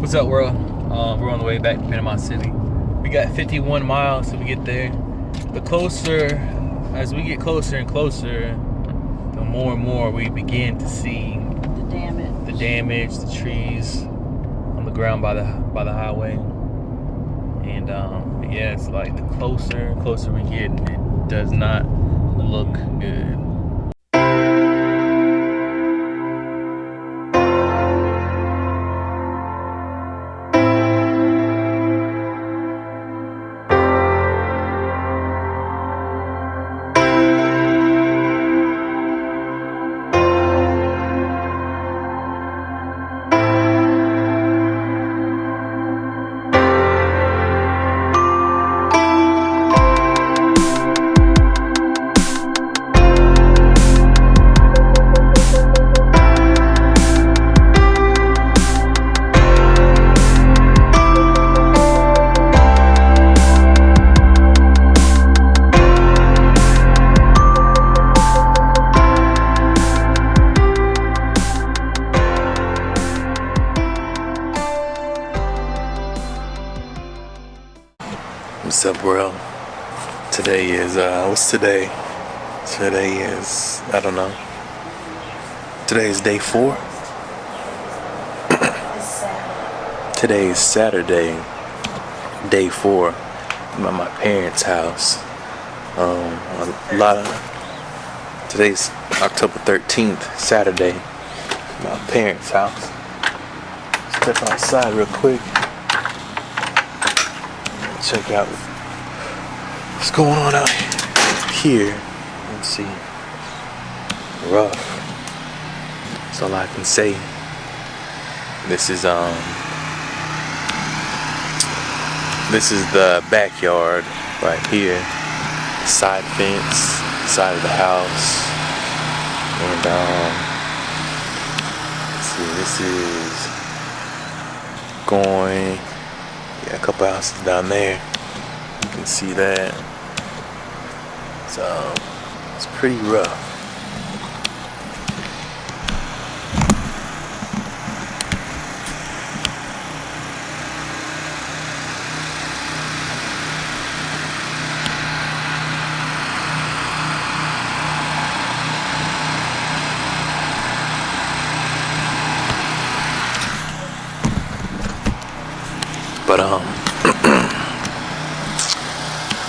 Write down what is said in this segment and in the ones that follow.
What's up, world? We're on the way back to Panama City. We got 51 miles till we get there. As we get closer and closer, the more and more we begin to see the damage, the trees on the ground by the highway. And yeah, it's like the closer and closer we get, it does not look good. What's up, world? Today is, what's today? Today is, I don't know. Today is day 4? Today is Saturday, day 4. I'm at my parents' house. Today's October 13th, Saturday. My parents' house. Step outside real quick. Check out what's going on out here. Let's see. Rough. That's all I can say. This is the backyard right here. Side fence, side of the house. And let's see, this is going, yeah, a couple houses down there. You can see that. So it's pretty rough. But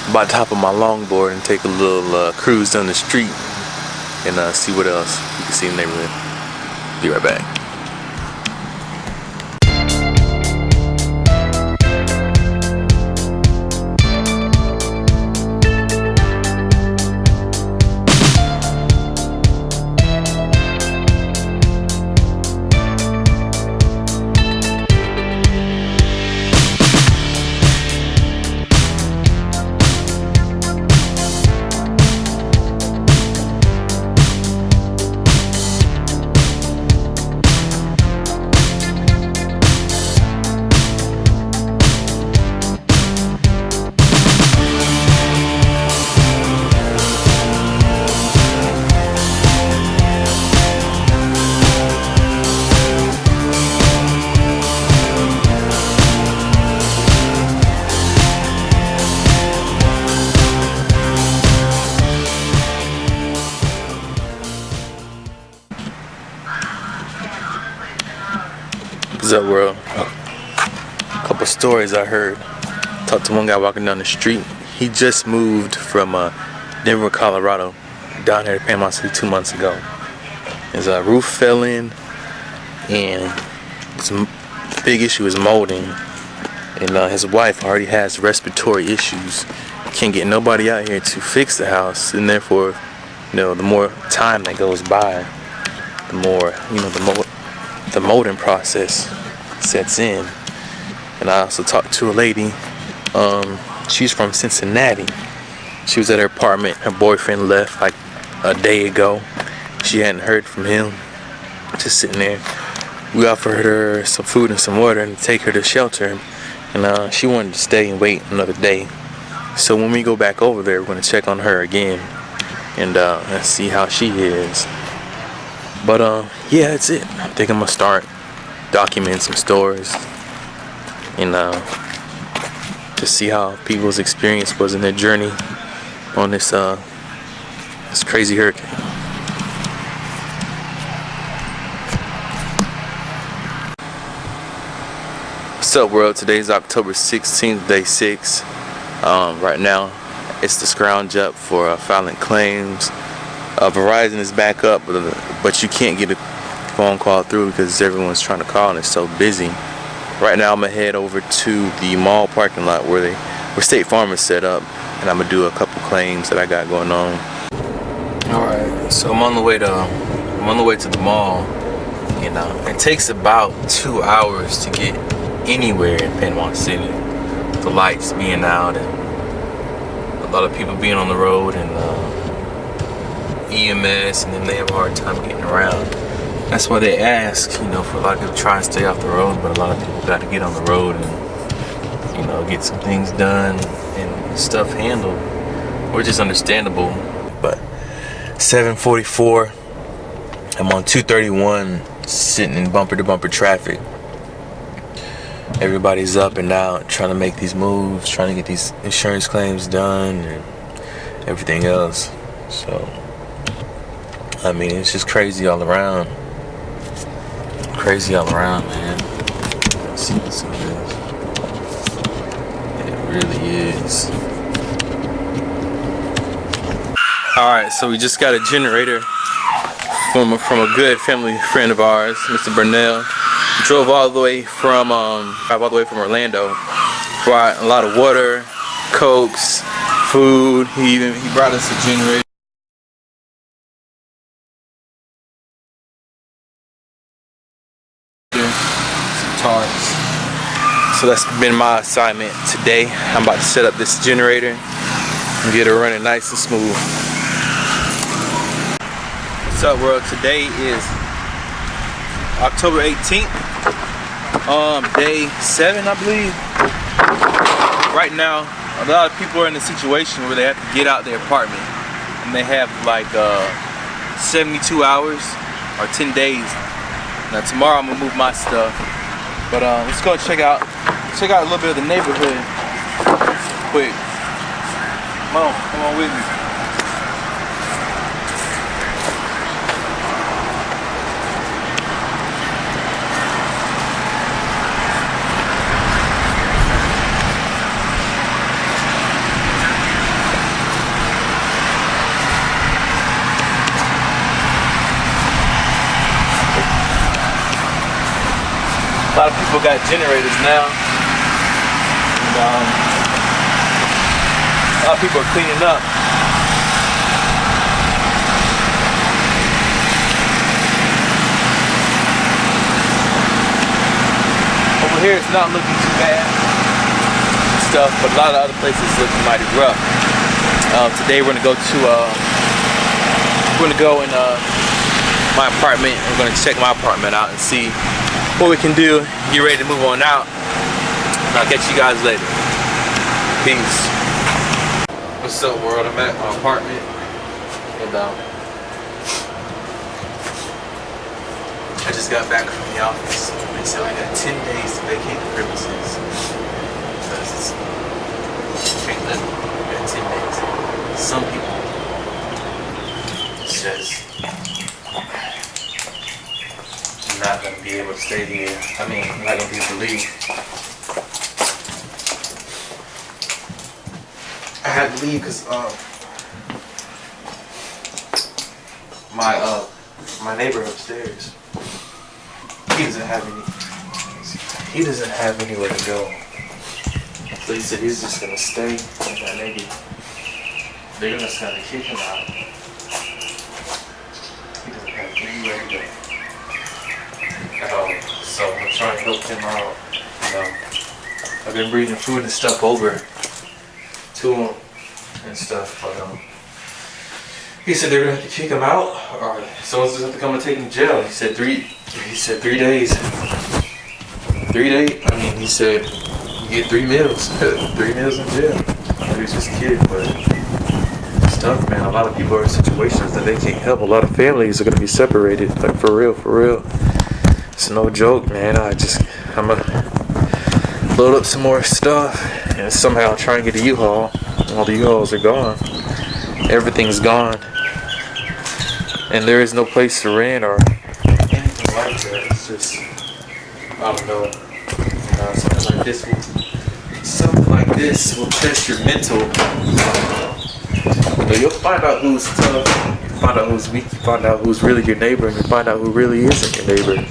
about to hop on my longboard and take a little cruise down the street and see what else you can see in the neighborhood. Be right back. What's up, world? A couple stories I heard. Talked to one guy walking down the street. He just moved from Denver, Colorado, down here to Panama City 2 months ago. His roof fell in, and the big issue is molding. And his wife already has respiratory issues. Can't get nobody out here to fix the house, and therefore, the more time that goes by, the more the molding process sets in. And I also talked to a lady. She's from Cincinnati. She was at her apartment. Her boyfriend left like a day ago. She hadn't heard from him. Just sitting there. We offered her some food and some water and take her to shelter. And she wanted to stay and wait another day. So when we go back over there, we're going to check on her again and see how she is. But yeah, that's it. I think I'm going to start documenting some stories and to see how people's experience was in their journey on this crazy hurricane. What's up, world? Today's October 16th, day 6. Right now, it's the scrounge up for filing claims. Verizon is back up, but you can't get a phone call through because everyone's trying to call and it's so busy. Right now, I'm gonna head over to the mall parking lot where State Farm is set up, and I'm gonna do a couple claims that I got going on. All right, so I'm on the way to the mall. You know, it takes about 2 hours to get anywhere in Panama City. The lights being out and a lot of people being on the road and EMS, and then they have a hard time getting around. That's why they ask, you know, for a lot of people to try and stay off the road, but a lot of people got to get on the road and, you know, get some things done and stuff handled, which is understandable. But 7:44, I'm on 231, sitting in bumper-to-bumper traffic. Everybody's up and out trying to make these moves, trying to get these insurance claims done and everything else. So, I mean, it's just crazy all around. Crazy all around, man. Let's see what some of this. It really is. Alright, so we just got a generator from a good family friend of ours, Mr. Burnell. Drove all the way from Orlando. Brought a lot of water, Cokes, food. He brought us a generator. Some tarps. So that's been my assignment today. I'm about to set up this generator and get it running nice and smooth. What's up, world? Today is October 18th. Day 7, I believe. Right now, a lot of people are in a situation where they have to get out their apartment, and they have like 72 hours or 10 days. Now tomorrow I'm gonna move my stuff, but let's go check out a little bit of the neighborhood quick. Come on with me. A lot of people got generators now, and a lot of people are cleaning up. Over here it's not looking too bad and stuff, but a lot of other places looking mighty rough. Today we're gonna go in my apartment. We're gonna check my apartment out and see what we can do, get ready to move on out. I'll catch you guys later. Peace. What's up, world? I'm at my apartment, and I just got back from the office. They said I got 10 days to vacate the premises because you can't live. We got 10 days. Some people says not gonna be able to stay here. I mean, I'm not gonna be able to leave. I had to leave because my neighbor upstairs, he doesn't have anywhere to go. So he said he's just gonna stay, and maybe they're gonna just kinda kick him out. He doesn't have anywhere to go. So I'm trying to help him out. You know, I've been bringing food and stuff over to him and stuff, but he said they're gonna have to kick him out, or someone's gonna have to come and take him to jail. He said 3 days. 3 days. I mean, he said you get 3 meals, 3 meals in jail. He was just kidding, but it's tough, man. A lot of people are in situations that they can't help. A lot of families are gonna be separated, like for real. It's no joke, man. I'm load up some more stuff, and somehow try and get a U-Haul. All the U-Hauls are gone. Everything's gone. And there is no place to rent or anything like that. It's just, I don't know. Something like this will test your mental. But you'll find out who's tough, you find out who's weak, you find out who's really your neighbor, and you find out who really isn't your neighbor.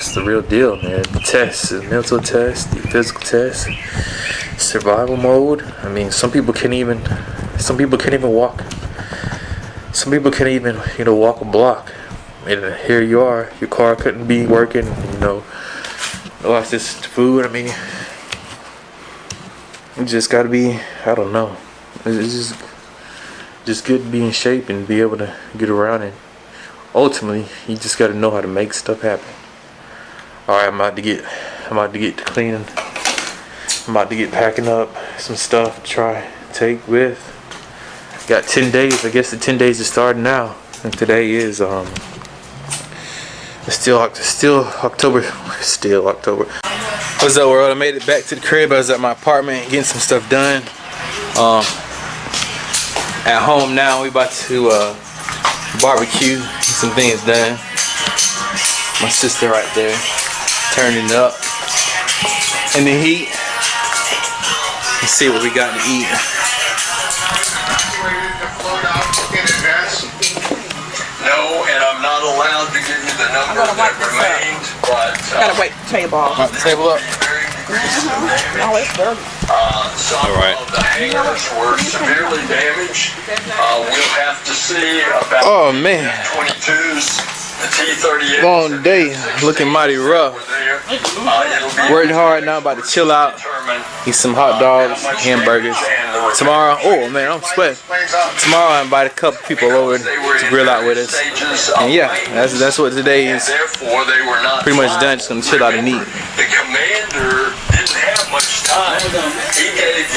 It's the real deal, man. The test, the mental test, the physical test, survival mode. I mean, some people can't even walk. Some people can't even, walk a block. And here you are, your car couldn't be working, lost this food. I mean, you just gotta be, I don't know. It's just good to be in shape and be able to get around it. Ultimately, you just gotta know how to make stuff happen. Alright, I'm about to get to cleaning. I'm about to get packing up some stuff to try to take with. Got 10 days. I guess the 10 days is starting now. And today is it's still October. Still October. What's up, world? I made it back to the crib. I was at my apartment getting some stuff done. At home now, we about to barbecue, get some things done. My sister right there, turning it up in the heat. Let's see what we got to eat. No, and I'm not allowed to give you the number that remains, but gotta wait the table off. Wipe the table up. Oh, it's dirty. Some of the hangers were severely damaged. We'll have to see about Oh man, 22s, the T-38. long day, looking mighty rough. Working hard now, about to chill out, eat some hot dogs, hamburgers. Tomorrow, oh man, I'm sweating. Tomorrow I invite a couple people over to grill out with us. And yeah, that's what today is. Pretty much done, just gonna chill out and eat. The commander didn't have much time. He gave.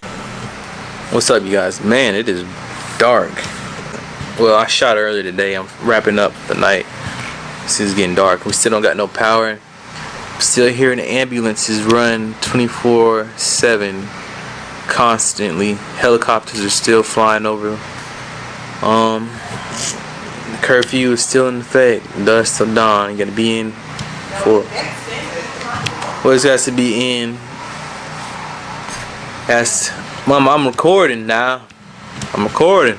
What's up, you guys? Man, it is dark. Well, I shot earlier today. I'm wrapping up the night. This is getting dark. We still don't got no power. Still hearing the ambulances run 24/7 constantly. Helicopters are still flying over. The curfew is still in effect. Dusk till dawn. You gotta be in for what it has to be in. That's Mama, I'm recording now. I'm recording.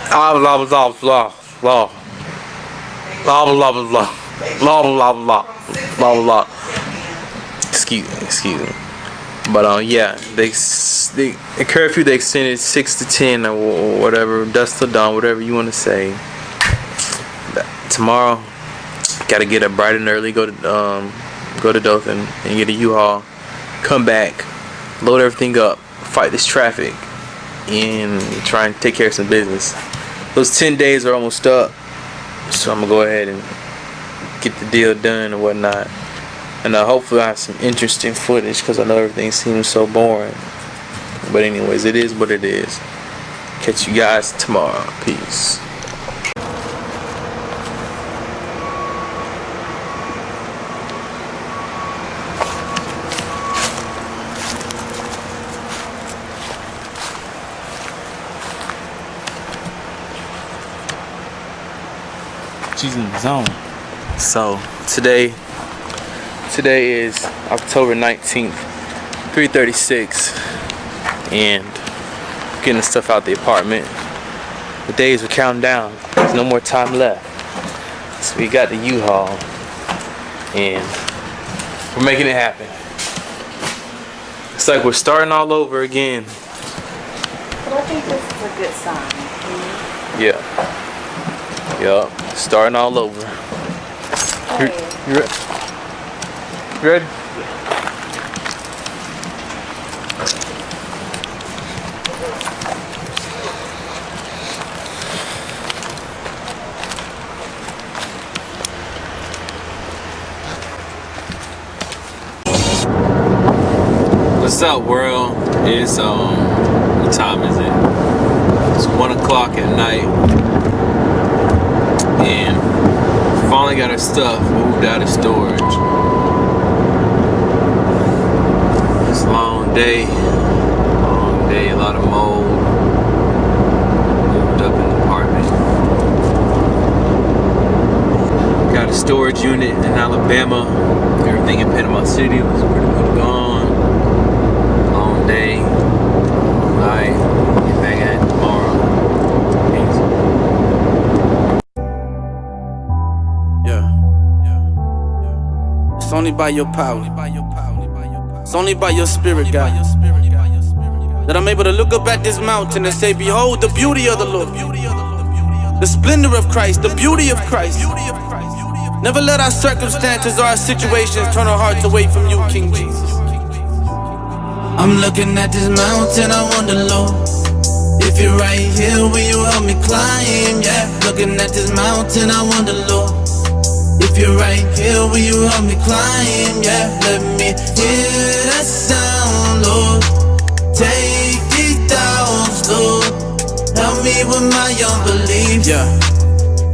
Blah blah blah blah blah blah blah blah blah blah blah blah. Excuse me. But yeah, the curfew they extended 6 to 10 or whatever, dusk till dawn, whatever you want to say. Tomorrow, gotta get up bright and early, go to Dothan and get a U-Haul, come back, load everything up, fight this traffic, and try and take care of some business. Those 10 days are almost up, so I'm gonna go ahead and get the deal done and whatnot. And hopefully I have some interesting footage, because I know everything seems so boring. But anyways, it is what it is. Catch you guys tomorrow. Peace. She's in the zone. So today is October 19th, 3:36, and getting stuff out the apartment. The days are counting down. There's no more time left. So we got the U-Haul, and we're making it happen. It's like we're starting all over again. But I think this is a good sign. Yeah. Yup. Starting all over. Hey. You ready? You ready? What's up, world? It's what time is it? It's 1 o'clock at night, and finally got her stuff moved out of storage. It's a long day, a lot of mold. Moved up in the apartment. Got a storage unit in Alabama. Everything in Panama City was pretty much gone. Long day, long night. Get back at it tomorrow. It's only by your power. It's only by your spirit, God, that I'm able to look up at this mountain and say, behold the beauty of the Lord, the splendor of Christ, the beauty of Christ. Never let our circumstances or our situations turn our hearts away from you, King Jesus. I'm looking at this mountain, I wonder, Lord, if you're right here, will you help me climb? Yeah, looking at this mountain, I wonder, Lord, if you're right here, will you help me climb? Yeah, let me hear that sound, Lord. Take these doubts, Lord. Help me with my unbelief. Yeah.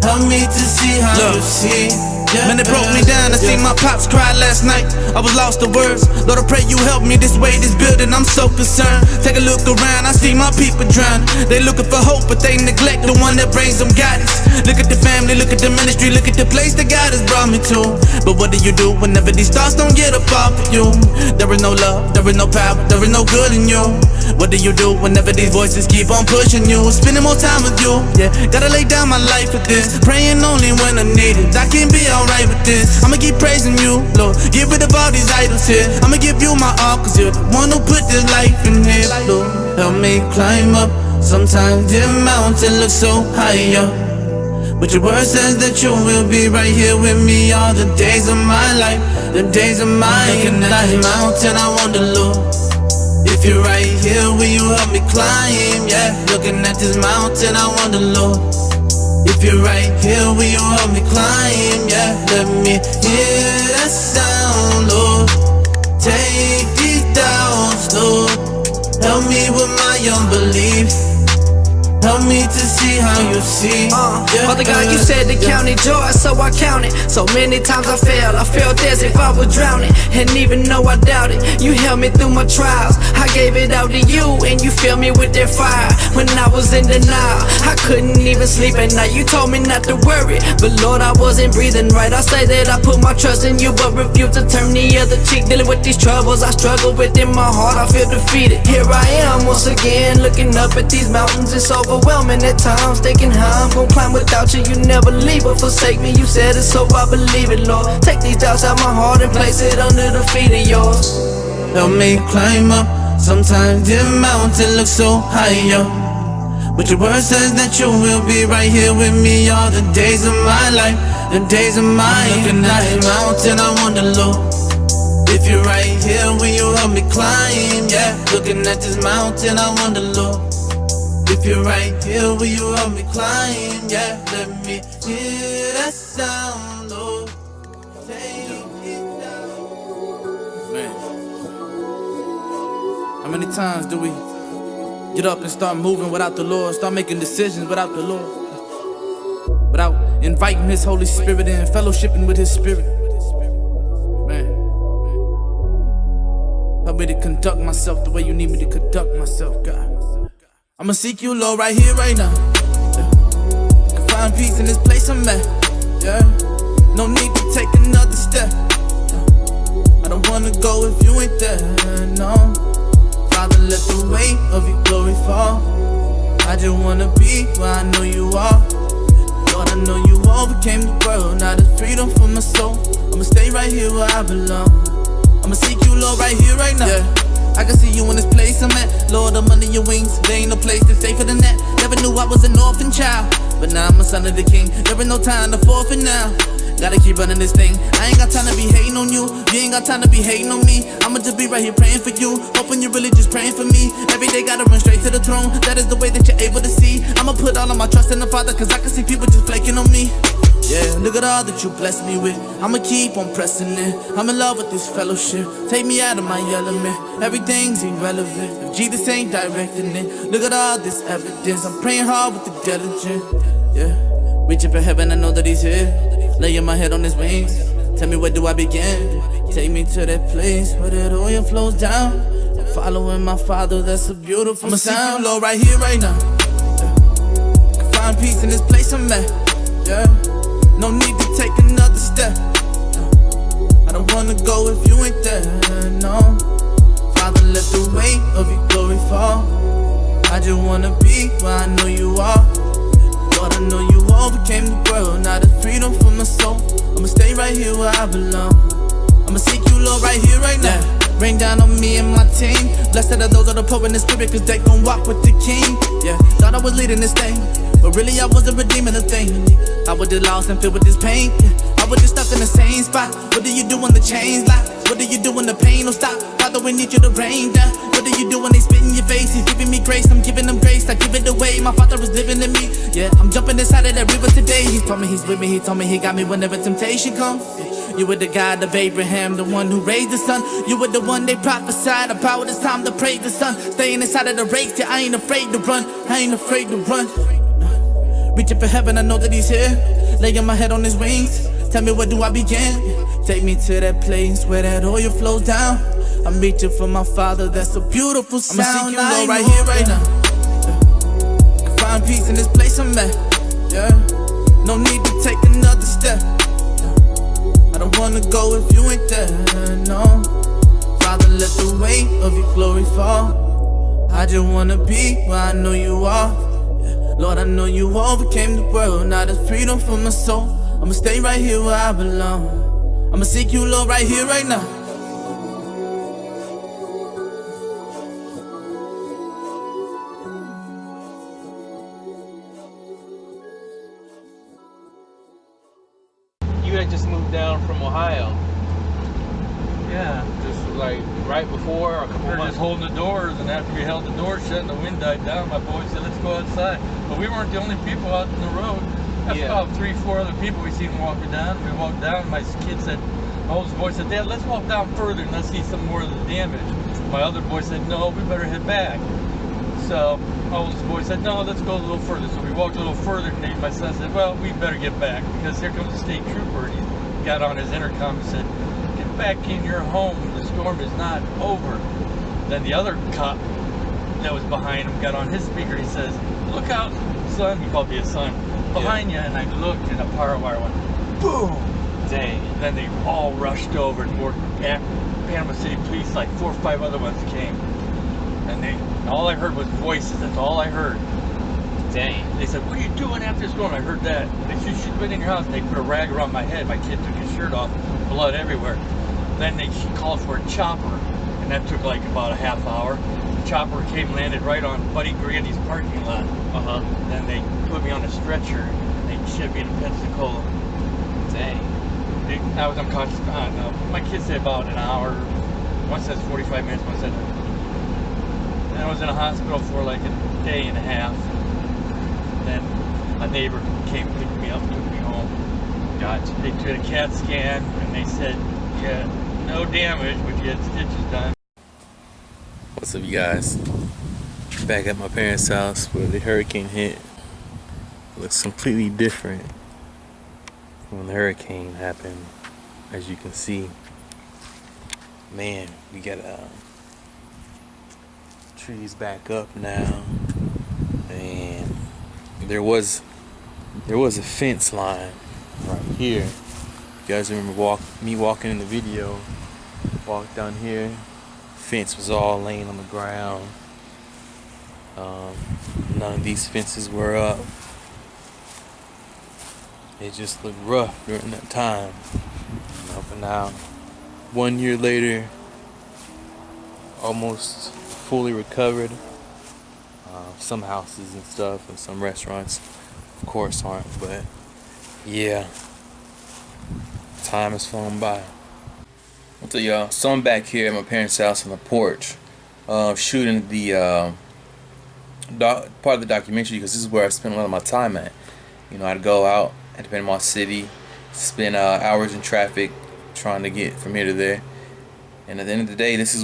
Help me to see how you see. Yeah. Man, it broke me down. I seen my pops cry last night. I was lost to words. Lord, I pray you help me this way, this building, I'm so concerned. Take a look around, I see my people drown. They looking for hope, but they neglect the one that brings them guidance. Look at the family, look at the ministry, look at the place that God has brought me to. But what do you do whenever these thoughts don't get up off of you? There is no love, there is no power, there is no good in you. What do you do whenever these voices keep on pushing you? Spending more time with you, yeah. Gotta lay down my life for this. Praying only when I need it. I can't be alright with this. I'ma keep praising you, Lord. Get rid of all these idols here. I'ma give you my all, cause you're the one who put this life in here, Lord. Help me climb up. Sometimes the mountain looks so high up, but your word says that you will be right here with me all the days of my life, the days of my life. Looking at the mountain, I wonder, Lord, if you're right here, will you help me climb? Yeah, looking at this mountain, I wonder, Lord, if you're right here, will you help me climb? Yeah, let me hear that sound, Lord. Take these doubts, Lord. Help me with my unbelief. Help me to see how you see. Father God, you said to count it joy, so I count it. So many times I felt as if I was drowning. And even though I doubted, you held me through my trials. I gave it out to you, and you filled me with that fire. When I was in denial, I couldn't even sleep at night. You told me not to worry, but Lord, I wasn't breathing right. I say that I put my trust in you, but refuse to turn the other cheek. Dealing with these troubles I struggle with in my heart, I feel defeated. Here I am once again, looking up at these mountains. It's overwhelming at times, thinking how I'm gon' climb without you. You never leave or forsake me, you said it, so I believe it, Lord. Take these doubts out my heart and place it under the feet of yours. Help me climb up. Sometimes the mountain looks so high up, but your word says that you will be right here with me all the days of my life, the days of my life. Looking at the mountain, I wonder, Lord, if you're right here, will you help me climb? Yeah, looking at this mountain, I wonder, Lord, if you're right here, will you help me climb? Yeah, let me hear that sound, Lord. Take it down. Man, how many times do we get up and start moving without the Lord, start making decisions without the Lord, without inviting His Holy Spirit in, fellowshipping with His Spirit? Man, help me to conduct myself the way you need me to conduct myself, God. I'ma seek you, Lord, right here, right now. Yeah. Can find peace in this place I'm at. Yeah. No need to take another step. Yeah. I don't wanna go if you ain't there. No. Father, let the weight of your glory fall. I just wanna be where I know you are. Lord, I know you overcame the world. Now there's freedom for my soul. I'ma stay right here where I belong. I'ma seek you, Lord, right here, right now. Yeah. I can see you in this place I'm at. Lord, I'm under your wings. There ain't no place that's safer than that. Never knew I was an orphan child, but now I'm a son of the king. There ain't no time to forfeit now. Gotta keep running this thing. I ain't got time to be hating on you. You ain't got time to be hating on me. I'ma just be right here praying for you, hoping you're really just praying for me. Every day gotta run straight to the throne. That is the way that you're able to see. I'ma put all of my trust in the Father, cause I can see people just flaking on me. Yeah, look at all that you blessed me with. I'ma keep on pressing in. I'm in love with this fellowship. Take me out of my element. Everything's irrelevant if Jesus ain't directing it. Look at all this evidence. I'm praying hard with the diligence. Yeah, reaching for heaven, I know that He's here. Laying my head on his wings. Tell me where do I begin? Take me to that place where that oil flows down. I'm following my Father, that's a beautiful sound. I'ma seek you, Lord, right here, right now. Yeah. Can find peace in this place I'm at. Yeah. No need to take another step. I don't wanna go if you ain't there, no. Father, let the weight of your glory fall. I just wanna be where I know you are. Lord, I know you overcame the world, now the freedom for my soul. I'ma stay right here where I belong. I'ma seek you, Lord, right here, right now. Rain down on me and my team. Blessed are those that are poor in the spirit, cause they gon' walk with the king. Yeah, thought I was leading this thing, but really I wasn't redeeming a thing. I was just lost and filled with this pain. I was just stuck in the same spot. What do you do when the chains lock? What do you do when the pain don't stop? Father, we need you to rain down. What do you do when they spit in your face? He's giving me grace, I'm giving them grace. I give it away, my Father is living in me. Yeah, I'm jumping inside of that river today. He told me he's with me, he told me he got me whenever temptation comes. You were the God of Abraham, the one who raised the sun. You were the one they prophesied about. It's time to praise the sun. Staying inside of the race, yeah, I ain't afraid to run. I ain't afraid to run. Reaching for heaven, I know that he's here. Laying my head on his wings. Tell me where do I begin? Take me to that place where that oil flows down. I'm reaching for my Father, that's a beautiful sound. I'ma seek you, Lord, right here, right now. Yeah. Can find peace in this place I'm at. Yeah. No need to take another step. I don't wanna go if you ain't there, no. Father, let the weight of your glory fall. I just wanna be where I know you are. Lord, I know you overcame the world, now there's freedom for my soul. I'ma stay right here where I belong. I'ma seek you, Lord, right here, right now. You had just moved down from Ohio. Yeah, just like right before, a couple We were months. just holding the doors, and after we held the doors shut and the wind died down, my boy said, let's go outside. But we weren't the only people out in the road. That's Yeah. about 3-4 other people we seen walking down. We walked down, my kid said, my oldest boy said, Dad, let's walk down further and let's see some more of the damage. My other boy said, no, we better head back. So my oldest boy said, no, let's go a little further. So we walked a little further, and my son said, well, we better get back because here comes the state trooper. And he got on his intercom and said, get back in your home, the storm is not over. Then the other cop that was behind him got on his speaker. He says, look out, son. He called me a son. Behind you. And I looked, and a power wire went boom. Dang. Then they all rushed over, and more Panama City police, like 4 or 5 other ones came. And all I heard was voices. That's all I heard. Dang. They said, what are you doing after the storm? I heard that. They said, you should have been in your house. And they put a rag around my head. My kid took his shirt off, blood everywhere. Then she called for a chopper, and that took like about a half hour. The chopper came, landed right on Buddy Grandy's parking lot. Then they put me on a stretcher, and they shipped me to Pensacola. Dang. I was unconscious. I don't know. My kids said about an hour. One says 45 minutes, one said. And I was in a hospital for like a day and a half. Then a neighbor came, picked me up, took me home. Gotcha. They did a CAT scan, and they said, yeah, no damage, but you had stitches done. What's up, you guys? Back at my parents' house where the hurricane hit. Looks completely different when the hurricane happened, as you can see. Man, we got trees back up now, and there was a fence line right here. You guys remember me walking in the video? Walked down here. Fence was all laying on the ground. None of these fences were up. It just looked rough during that time. But now, 1 year later, almost fully recovered. Some houses and stuff and some restaurants, of course, aren't. But yeah, time has flown by. I'll tell y'all, so I'm back here at my parents' house on the porch, shooting the part of the documentary, because this is where I spend a lot of my time at. You know, I'd go out at Panama City, spend hours in traffic trying to get from here to there, and at the end of the day, this was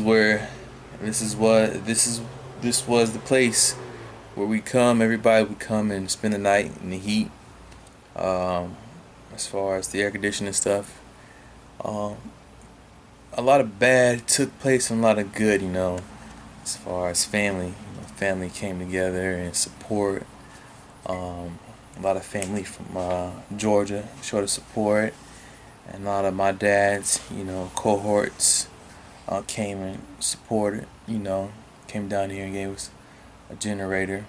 the place where everybody would come and spend the night in the heat. as far as the air conditioning stuff. Um, a lot of bad took place and a lot of good, as far as family. Family came together and support. A lot of family from Georgia showed us support, and a lot of my dad's, cohorts came and supported. Came down here and gave us a generator.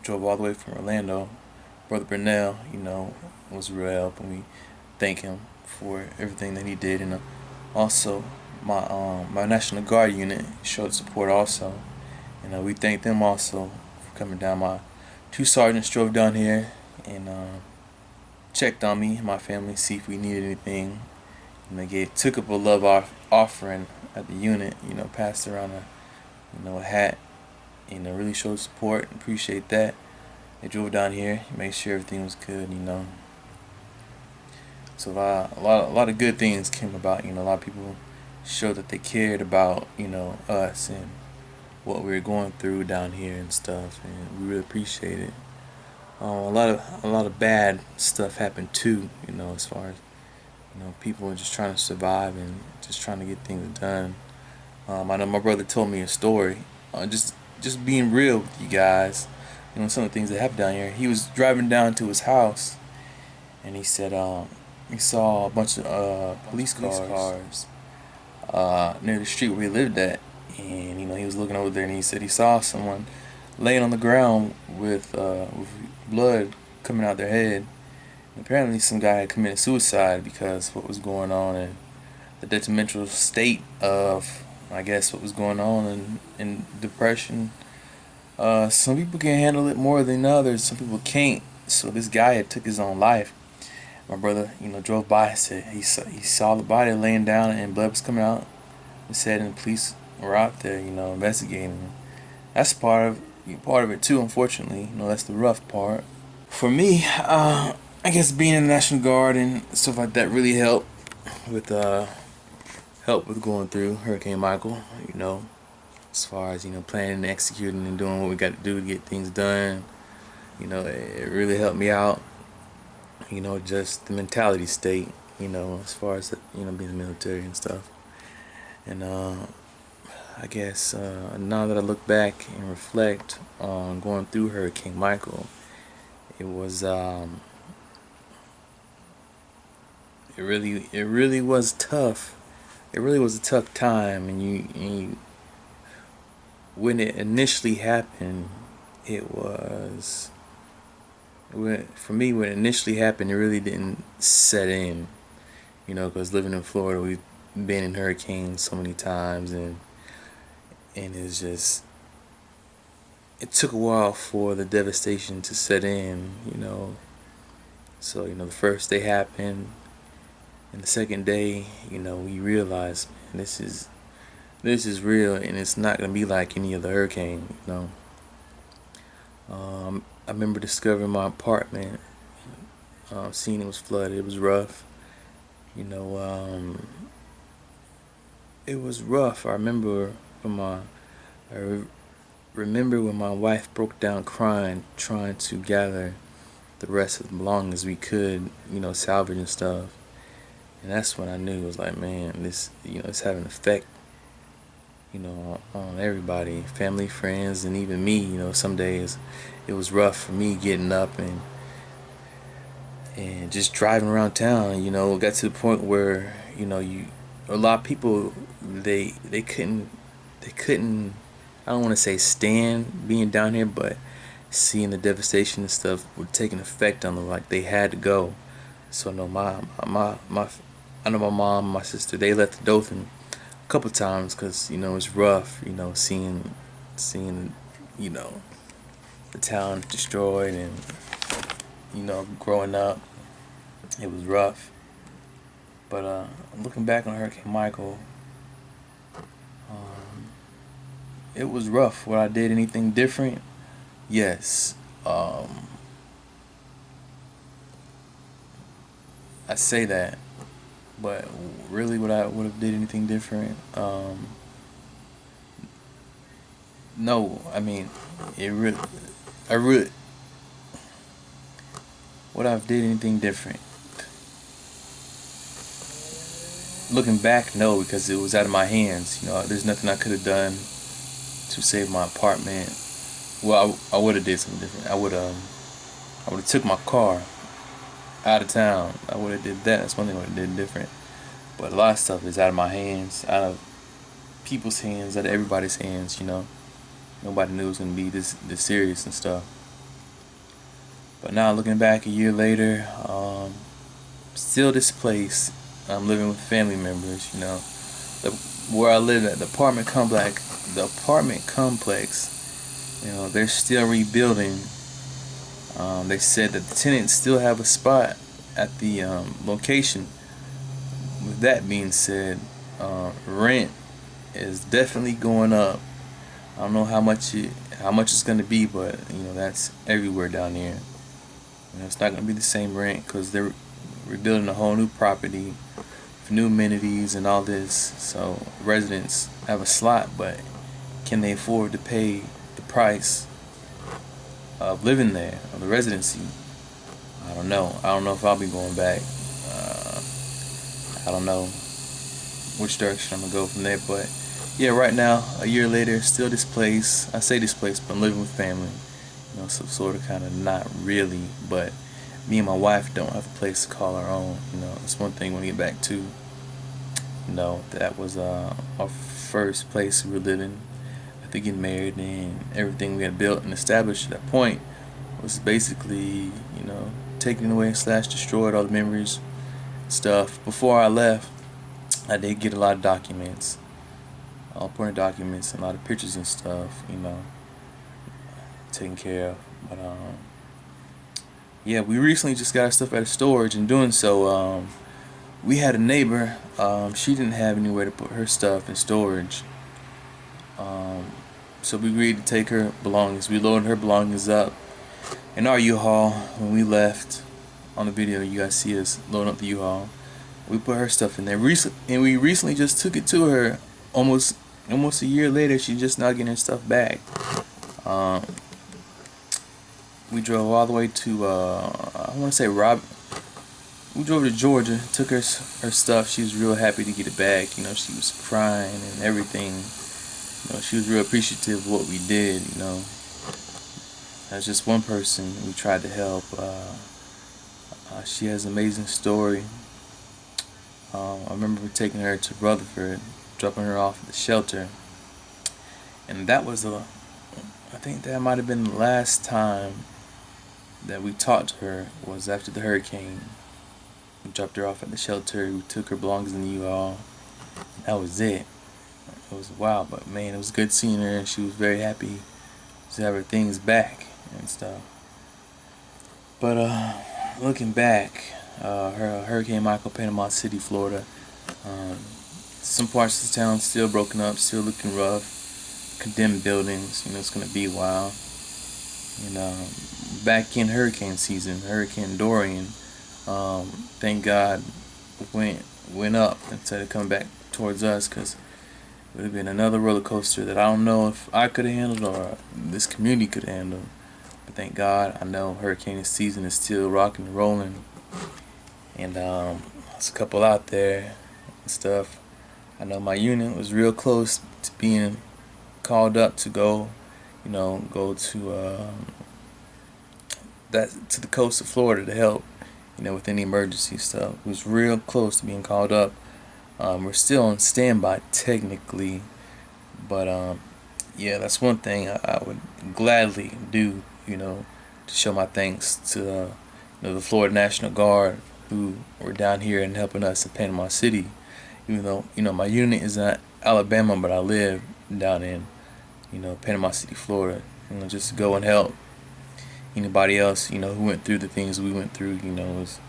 Drove all the way from Orlando. Brother Burnell, was a real help, and we thank him for everything that he did. And also, my National Guard unit showed support also, and we thank them also for coming down. My 2 sergeants drove down here and checked on me and my family, see if we needed anything. And they took up a love offering at the unit. Passed around a hat. Really showed support. Appreciate that. They drove down here, made sure everything was good. So a lot of good things came about. A lot of people showed that they cared about us and what we were going through down here and stuff, and we really appreciate it. A lot of bad stuff happened too. As far as people are just trying to survive and just trying to get things done. I know my brother told me a story. Just being real with you guys. Some of the things that happened down here. He was driving down to his house, and he said he saw a bunch of police cars near the street where he lived at, and he was looking over there, and he said he saw someone laying on the ground with blood coming out their head. And apparently, some guy had committed suicide because of what was going on and the detrimental state of, I guess, what was going on in depression. Some people can handle it more than others. Some people can't. So this guy had took his own life. My brother, drove by and said he saw the body laying down and blood was coming out. He said, and the police were out there, investigating. That's part of it too. Unfortunately, that's the rough part. For me, I guess being in the National Guard and stuff like that really helped with going through Hurricane Michael. As far as planning and executing and doing what we got to do to get things done. It really helped me out. Just the mentality state. As far as being in the military and stuff. And I guess now that I look back and reflect on going through Hurricane Michael, it was it really was tough. It really was a tough time, and when it initially happened, for me, when it initially happened, it really didn't set in, because living in Florida, we've been in hurricanes so many times, and it's just, it took a while for the devastation to set in, So, the first day happened, and the second day, we realized, man, this is real, and it's not gonna be like any other hurricane, I remember discovering my apartment, seeing it was flooded. It was rough, it was rough. I remember when my wife broke down crying, trying to gather the rest of the belongings we could, salvage and stuff. And that's when I knew it was like, man, this, it's having an effect, on everybody, family, friends, and even me. Some days it was rough for me getting up and just driving around town. It got to the point where, a lot of people, they couldn't, I don't want to say stand being down here, but seeing the devastation and stuff would take an effect on them. Like, they had to go. So I know my mom, my sister, they left Dothan a couple times because it's rough. Seeing the town destroyed, and growing up, it was rough. But looking back on Hurricane Michael, it was rough. Would I did anything different? Yes. I say that, but really, would I would have did anything different? No. I mean, would I have did anything different? looking back, no, because it was out of my hands. You know, there's nothing I could have done to save my apartment. Well, I would have did something different. I would have took my car out of town. I would have did that. That's one thing I would have did different. But a lot of stuff is out of my hands, out of people's hands, out of everybody's hands. You know, nobody knew it was gonna be this serious and stuff. But now looking back a year later, still displaced. I'm living with family members. You know, where I live at, the apartment complex. You know, they're still rebuilding. They said that the tenants still have a spot at the location. With that being said, rent is definitely going up. I don't know how much it's going to be, but you know, that's everywhere down here. You know, it's not going to be the same rent because they're rebuilding a whole new property, new amenities and all this. So residents have a slot, but can they afford to pay the price of living there, of the residency? I don't know. I don't know if I'll be going back. I don't know which direction I'm gonna go from there, but yeah, right now, a year later, still displaced. I say displaced, but I'm living with family. You know, so sort of, kind of, not really. But me and my wife don't have a place to call our own. You know, it's one thing when we get back to. You know, that was our first place we were living after getting married, and everything we had built and established at that point was basically, you know, taken away / destroyed, all the memories, stuff. Before I left, I did get a lot of documents, all important documents, and a lot of pictures and stuff, you know, taken care of. But yeah, we recently just got our stuff out of storage, and doing so, we had a neighbor. She didn't have anywhere to put her stuff in storage, so we agreed to take her belongings. We loaded her belongings up in our U-Haul when we left. On the video, you guys see us loading up the U-Haul. We put her stuff in there. And we recently just took it to her. Almost a year later, she's just not getting her stuff back. We drove all the way to I want to say we drove to Georgia, took her stuff. She was real happy to get it back. You know, she was crying and everything. You know, she was real appreciative of what we did. You know, as just one person we tried to help. She has an amazing story. I remember taking her to Rutherford, dropping her off at the shelter, and that was I think that might have been the last time that we talked to her, was after the hurricane. We dropped her off at the shelter, we took her belongings in the U-Haul. That was it. It was wild, but man, it was good seeing her, and she was very happy to have her things back and stuff. But looking back, Hurricane Michael, Panama City, Florida. Some parts of the town still broken up, still looking rough. Condemned buildings. You know, it's gonna be a while. And back in hurricane season, Hurricane Dorian, thank God went up instead of coming back towards us, because it would have been another roller coaster that I don't know if I could have handled or this community could handle. But thank God, I know hurricane season is still rocking and rolling, and there's a couple out there and stuff. I know my unit was real close to being called up to go to to the coast of Florida to help, with any emergency stuff. It was real close to being called up. We're still on standby technically, but yeah, that's one thing I would gladly do, to show my thanks to the Florida National Guard, who were down here and helping us in Panama City. Even though my unit is not Alabama, but I live down in Panama City, Florida. Just to go and help anybody else who went through the things we went through. Was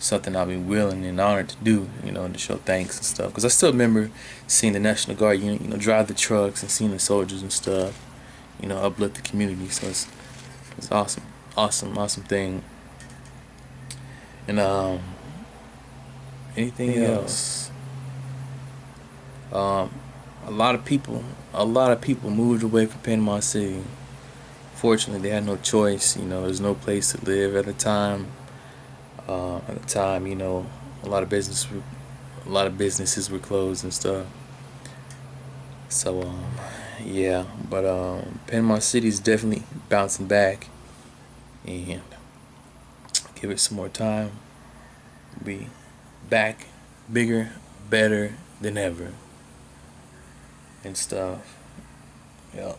something I'll be willing and honored to do, to show thanks and stuff. Because I still remember seeing the National Guard unit, drive the trucks and seeing the soldiers and stuff, uplift the community. So it's awesome thing. And anything else? A lot of people moved away from Panama City. Fortunately, they had no choice. There's no place to live at the time. A lot of business a lot of businesses were closed and stuff. So yeah, but Panama City is definitely bouncing back, and give it some more time, be back bigger, better than ever and stuff. Yep.